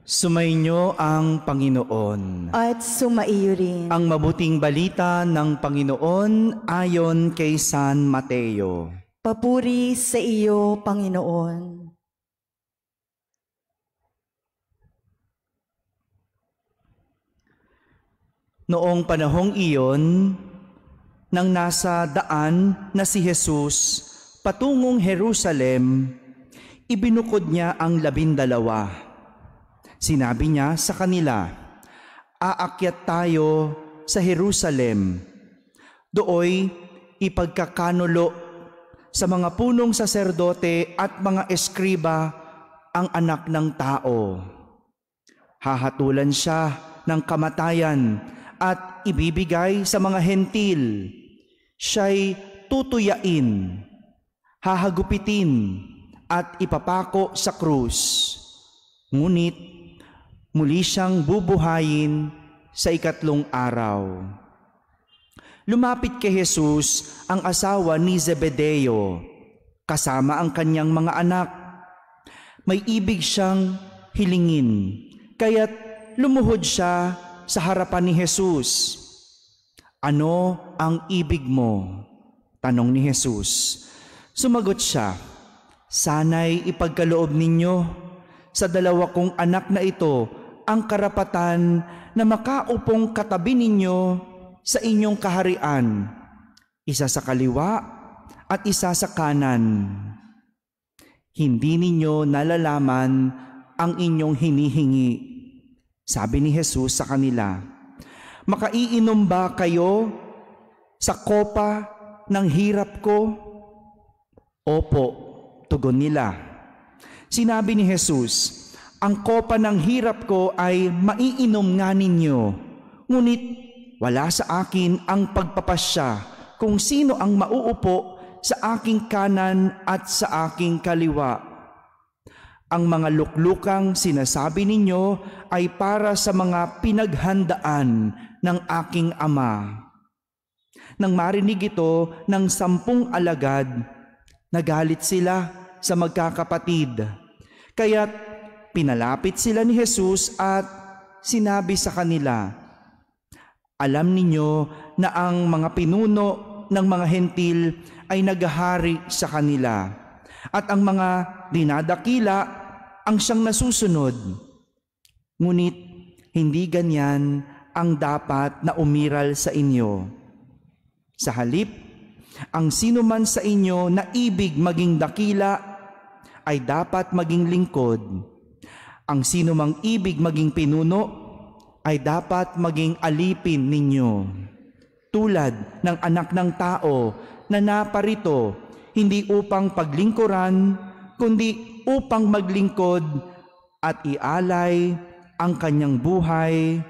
Sumainyo ang Panginoon. At sumaiyo rin. Ang mabuting balita ng Panginoon ayon kay San Mateo. Papuri sa iyo, Panginoon. Noong panahong iyon, nang nasa daan na si Jesus patungong Jerusalem, ibinukod niya ang 12. Sinabi niya sa kanila, "Aakyat tayo sa Jerusalem. Dooy ipagkakanulo sa mga punong saserdote at mga eskriba ang Anak ng Tao. Hahatulan siya ng kamatayan at ibibigay sa mga hentil. Siya'y tutuyain, hahagupitin at ipapako sa krus. Ngunit muli siyang bubuhayin sa 3 araw." Lumapit kay Jesus ang asawa ni Zebedeo, kasama ang kanyang mga anak. May ibig siyang hilingin, kaya't lumuhod siya sa harapan ni Jesus. "Ano ang ibig mo?" tanong ni Jesus. Sumagot siya, "Sana'y ipagkaloob ninyo sa 2 kong anak na ito ang karapatan na makaupong katabi ninyo sa inyong kaharian, isa sa kaliwa at isa sa kanan. Hindi ninyo nalalaman ang inyong hinihingi." Sabi ni Jesus sa kanila, "Makaiinom ba kayo sa kopa ng hirap ko?" "Opo," tugon nila. Sinabi ni Jesus, "Ang kopa ng hirap ko ay maiinom nga ninyo, ngunit wala sa akin ang pagpapasya kung sino ang mauupo sa aking kanan at sa aking kaliwa. Ang mga luklukang sinasabi ninyo ay para sa mga pinaghandaan ng aking Ama." Nang marinig ito ng 10 alagad, nagalit sila sa magkakapatid. Kaya't pinalapit sila ni Jesus at sinabi sa kanila, "Alam ninyo na ang mga pinuno ng mga hentil ay naghahari sa kanila, at ang mga dinadakila ang siyang nasusunod. Ngunit hindi ganyan ang dapat na umiral sa inyo. Sa halip, ang sinuman sa inyo na ibig maging dakila ay dapat maging lingkod. Ang sinumang ibig maging pinuno ay dapat maging alipin ninyo. Tulad ng Anak ng Tao na naparito, hindi upang paglingkuran, kundi upang maglingkod at ialay ang kanyang buhay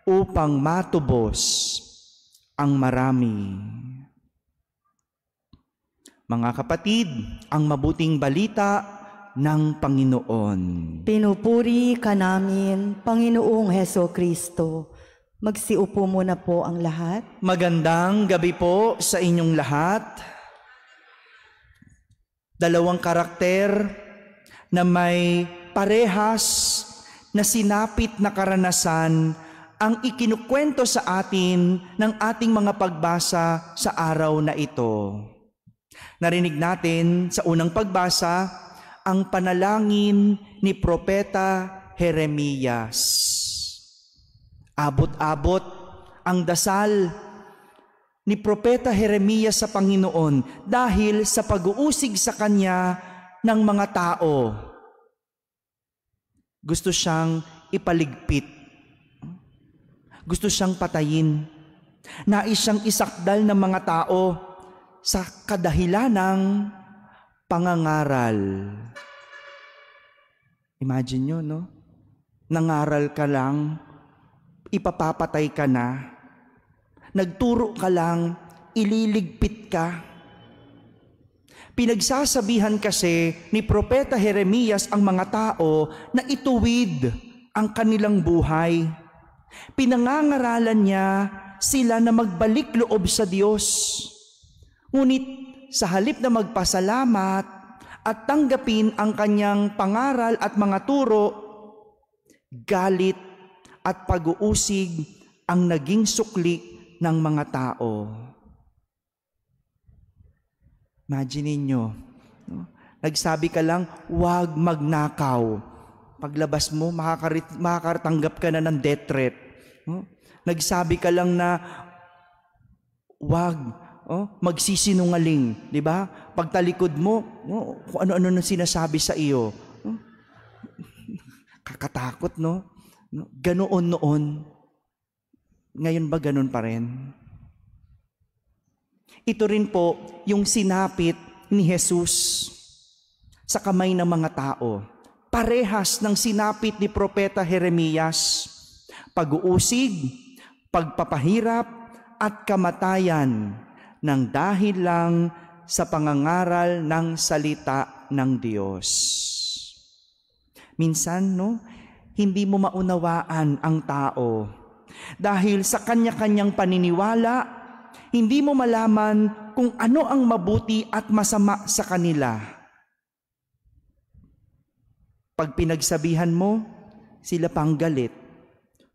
upang matubos ang marami." Mga kapatid, ang mabuting balita ng Panginoon. Pinupuri ka namin, Panginoong Hesukristo. Magsiupo muna po ang lahat. Magandang gabi po sa inyong lahat. 2 karakter na may parehas na sinapit na karanasan ang ikinukwento sa atin ng ating mga pagbasa sa araw na ito. Narinig natin sa unang pagbasa ang panalangin ni Propeta Jeremias. Abot-abot ang dasal ni Propeta Jeremias sa Panginoon dahil sa pag-uusig sa kanya ng mga tao. Gusto siyang ipaligpit. Gusto siyang patayin. Nais siyang isakdal ng mga tao sa kadahilanang pangangaral. Imagine nyo, no? Nangaral ka lang, ipapapatay ka na. Nagturo ka lang, ililigpit ka. Pinagsasabihan kasi ni Propeta Jeremias ang mga tao na ituwid ang kanilang buhay. Pinangangaralan niya sila na magbalik loob sa Diyos. Ngunit sa halip na magpasalamat at tanggapin ang kanyang pangaral at mga turo, galit at pag-uusig ang naging sukli ng mga tao. Imagine ninyo, no? Nagsabi ka lang, huwag magnakaw. Paglabas mo, makakatanggap ka na ng death threat. No? Nagsabi ka lang na, huwag magsisinungaling. Di ba? Pagtalikod mo, kung ano-ano na sinasabi sa iyo. No? Kakatakot, no? Ganoon noon. Ngayon ba ganon pa rin? Ito rin po yung sinapit ni Jesus sa kamay ng mga tao. Parehas ng sinapit ni Propeta Jeremias. Pag-uusig, pagpapahirap, at kamatayan ng dahil lang sa pangangaral ng salita ng Diyos. Minsan, no, hindi mo maunawaan ang tao. Dahil sa kanya-kanyang paniniwala, hindi mo malaman kung ano ang mabuti at masama sa kanila. Pag pinagsabihan mo, sila pang galit.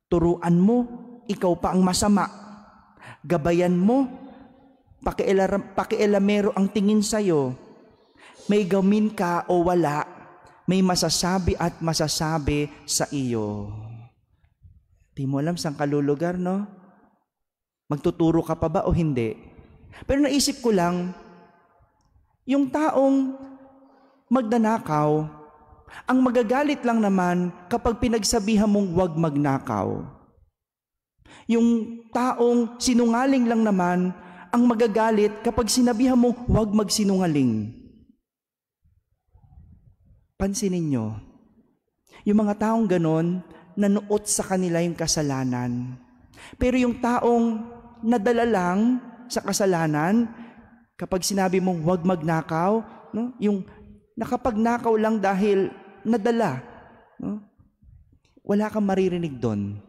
Turuan mo, ikaw pa ang masama. Gabayan mo, pakialamero ang tingin sa'yo. May gawin ka o wala, may masasabi at masasabi sa iyo. Di mo alam saan ka lulugar, no? Magtuturo ka pa ba o hindi? Pero naisip ko lang, yung taong magdanakaw, ang magagalit lang naman kapag pinagsabihan mong huwag magnakaw. Yung taong sinungaling lang naman, ang magagalit kapag sinabihan mong huwag magsinungaling. Pansinin nyo, yung mga taong ganon, nanuot sa kanila yung kasalanan. Pero yung taong nadala lang sa kasalanan, kapag sinabi mong huwag magnakaw, no? Yung nakapagnakaw lang dahil nadala, no? Wala kang maririnig doon.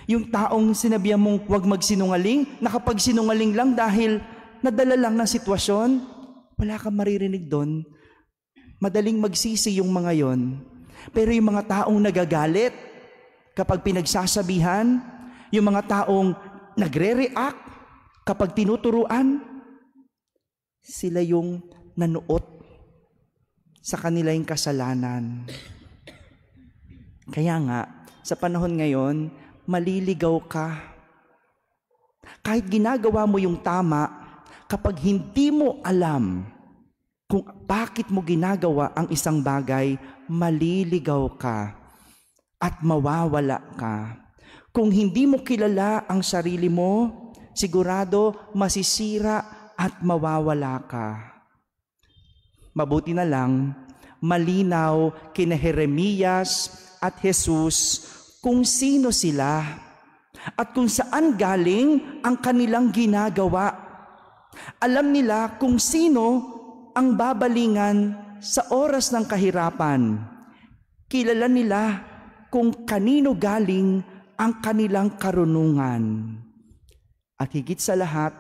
Yung taong sinabihan mong huwag magsinungaling, nakapagsinungaling lang dahil nadala lang ng sitwasyon, wala kang maririnig doon. Madaling magsisi yung mga yon. Pero yung mga taong nagagalit, kapag pinagsasabihan, yung mga taong nagre-react kapag tinuturuan, sila yung nanuot sa kanilang kasalanan. Kaya nga, sa panahon ngayon, maliligaw ka. Kahit ginagawa mo yung tama, kapag hindi mo alam kung bakit mo ginagawa ang isang bagay, maliligaw ka at mawawala ka. Kung hindi mo kilala ang sarili mo, sigurado masisira at mawawala ka. Mabuti na lang, malinaw kina Jeremias at Jesus kung sino sila at kung saan galing ang kanilang ginagawa. Alam nila kung sino ang babalingan sa oras ng kahirapan. Kilala nila kung kanino galing ang kanilang karunungan. At higit sa lahat,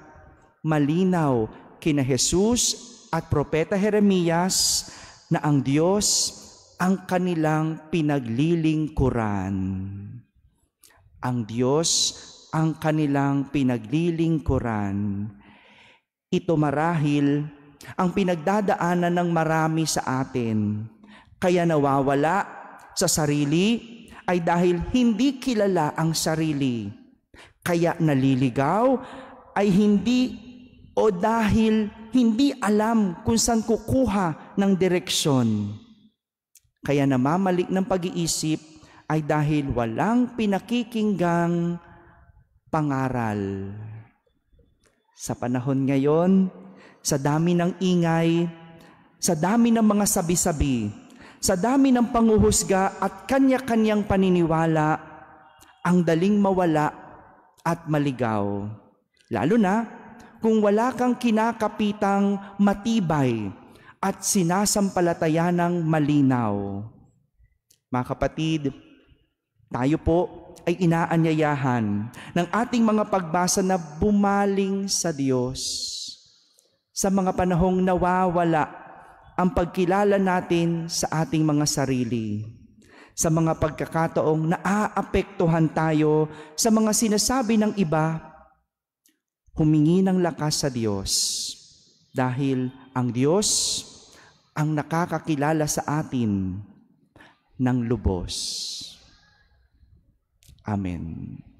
malinaw kina Jesus at Propeta Jeremias na ang Diyos ang kanilang pinaglilingkuran. Ang Diyos ang kanilang pinaglilingkuran. Ito marahil ang pinagdadaanan ng marami sa atin. Kaya nawawala sa sarili ay dahil hindi kilala ang sarili. Kaya naliligaw ay dahil hindi alam kung saan kukuha ng direksyon. Kaya namamalik ng pag-iisip ay dahil walang pinakikinggang pangaral. Sa panahon ngayon, sa dami ng ingay, sa dami ng mga sabi-sabi, sa dami ng panghuhusga at kanya-kanyang paniniwala, ang daling mawala at maligaw. Lalo na kung wala kang kinakapitang matibay at sinasampalatayanang malinaw. Mga kapatid, tayo po ay inaanyayahan ng ating mga pagbasa na bumaling sa Diyos. Sa mga panahong nawawala ang pagkilala natin sa ating mga sarili. Sa mga pagkakataong naaapektuhan tayo sa mga sinasabi ng iba, humingi ng lakas sa Diyos dahil ang Diyos ang nakakakilala sa atin ng lubos. Amen.